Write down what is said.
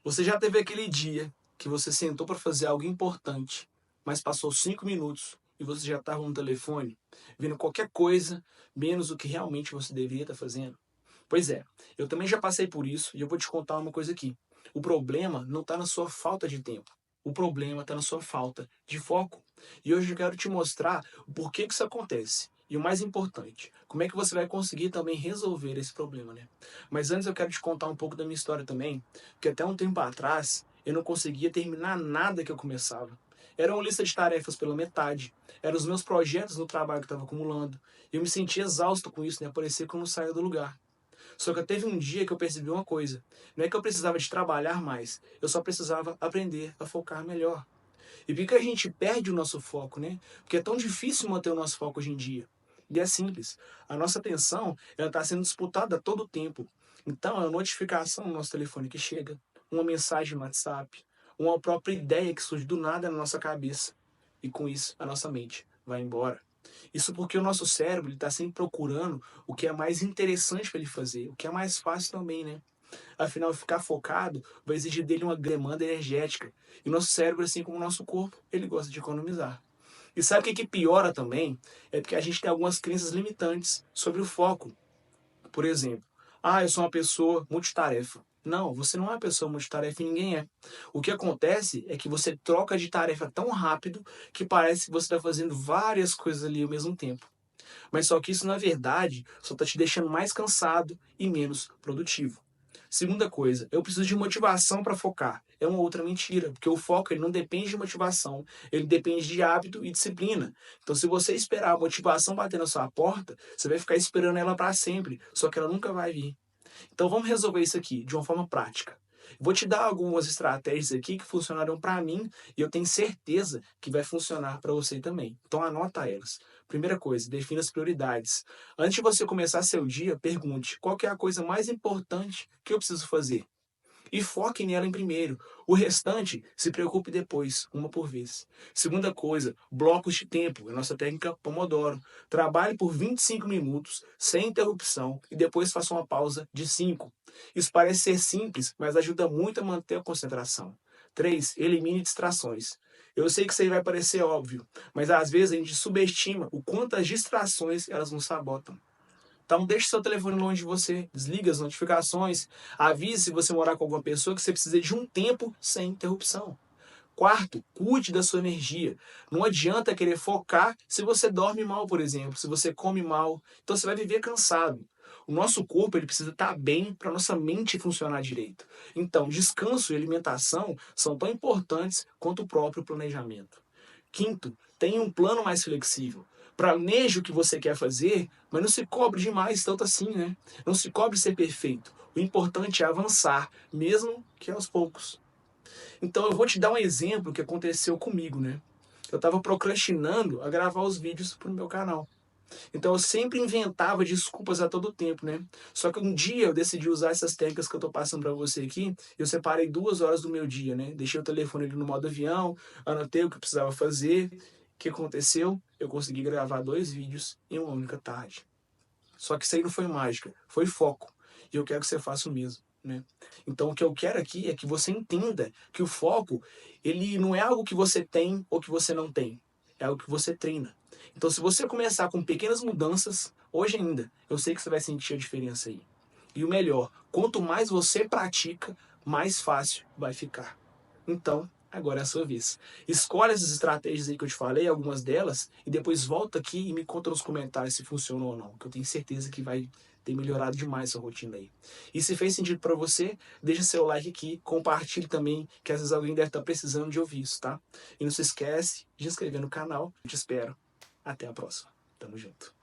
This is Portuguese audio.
Você já teve aquele dia que você sentou para fazer algo importante, mas passou 5 minutos e você já estava no telefone, vendo qualquer coisa, menos o que realmente você deveria estar fazendo? Pois é, eu também já passei por isso e eu vou te contar uma coisa aqui. O problema não está na sua falta de tempo. O problema está na sua falta de foco. E hoje eu quero te mostrar o porquê que isso acontece. E o mais importante, como é que você vai conseguir também resolver esse problema, né? Mas antes eu quero te contar um pouco da minha história também, porque até um tempo atrás eu não conseguia terminar nada que eu começava. Era uma lista de tarefas pela metade, eram os meus projetos no trabalho que eu estava acumulando. Eu me sentia exausto com isso, né? Parecia que eu não saía do lugar. Só que teve um dia que eu percebi uma coisa. Não é que eu precisava de trabalhar mais, eu só precisava aprender a focar melhor. E por que a gente perde o nosso foco, né? Porque é tão difícil manter o nosso foco hoje em dia. E é simples. A nossa atenção ela está sendo disputada a todo tempo. Então, é uma notificação no nosso telefone que chega, uma mensagem no WhatsApp, uma própria ideia que surge do nada na nossa cabeça. E com isso, a nossa mente vai embora. Isso porque o nosso cérebro está sempre procurando o que é mais interessante para ele fazer, o que é mais fácil também, né? Afinal, ficar focado vai exigir dele uma demanda energética. E o nosso cérebro, assim como o nosso corpo, ele gosta de economizar. E sabe o que piora também? É porque a gente tem algumas crenças limitantes sobre o foco. Por exemplo, eu sou uma pessoa multitarefa. Não, você não é uma pessoa multitarefa e ninguém é. O que acontece é que você troca de tarefa tão rápido que parece que você está fazendo várias coisas ali ao mesmo tempo. Mas só que isso, na verdade, só está te deixando mais cansado e menos produtivo. Segunda coisa, eu preciso de motivação para focar. É uma outra mentira, porque o foco ele não depende de motivação, ele depende de hábito e disciplina. Então, se você esperar a motivação bater na sua porta, você vai ficar esperando ela para sempre, só que ela nunca vai vir. Então, vamos resolver isso aqui de uma forma prática. Vou te dar algumas estratégias aqui que funcionaram para mim e eu tenho certeza que vai funcionar para você também. Então anota elas. Primeira coisa, defina as prioridades. Antes de você começar seu dia, pergunte qual que é a coisa mais importante que eu preciso fazer. E foque nela em primeiro. O restante, se preocupe depois, uma por vez. Segunda coisa, blocos de tempo. A nossa técnica Pomodoro. Trabalhe por 25 minutos, sem interrupção, e depois faça uma pausa de 5. Isso parece ser simples, mas ajuda muito a manter a concentração. 3. Elimine distrações. Eu sei que isso aí vai parecer óbvio, mas às vezes a gente subestima o quanto as distrações elas nos sabotam. Então deixe seu telefone longe de você, desliga as notificações, avise se você morar com alguma pessoa que você precisa de um tempo sem interrupção. Quarto, cuide da sua energia. Não adianta querer focar se você dorme mal, por exemplo, se você come mal. Então você vai viver cansado. O nosso corpo ele precisa estar bem para nossa mente funcionar direito. Então, descanso e alimentação são tão importantes quanto o próprio planejamento. Quinto, tenha um plano mais flexível. Planeje o que você quer fazer, mas não se cobre demais, tanto assim, né? Não se cobre ser perfeito. O importante é avançar, mesmo que aos poucos. Então eu vou te dar um exemplo que aconteceu comigo, né? Eu estava procrastinando a gravar os vídeos para o meu canal. Então eu sempre inventava desculpas a todo tempo, né? Só que um dia eu decidi usar essas técnicas que eu tô passando para você aqui. Eu separei 2 horas do meu dia, né? Deixei o telefone ali no modo avião, anotei o que eu precisava fazer. O que aconteceu? Eu consegui gravar 2 vídeos em uma única tarde. Só que isso aí não foi mágica, foi foco. E eu quero que você faça o mesmo, né? Então o que eu quero aqui é que você entenda que o foco, ele não é algo que você tem ou que você não tem. É algo que você treina. Então se você começar com pequenas mudanças, hoje ainda, eu sei que você vai sentir a diferença aí. E o melhor, quanto mais você pratica, mais fácil vai ficar. Então, agora é a sua vez. Escolhe essas estratégias aí que eu te falei, algumas delas, e depois volta aqui e me conta nos comentários se funcionou ou não, que eu tenho certeza que vai ter melhorado demais sua rotina aí. E se fez sentido para você, deixa seu like aqui, compartilhe também, que às vezes alguém deve estar precisando de ouvir isso, tá? E não se esquece de se inscrever no canal. Eu te espero. Até a próxima. Tamo junto.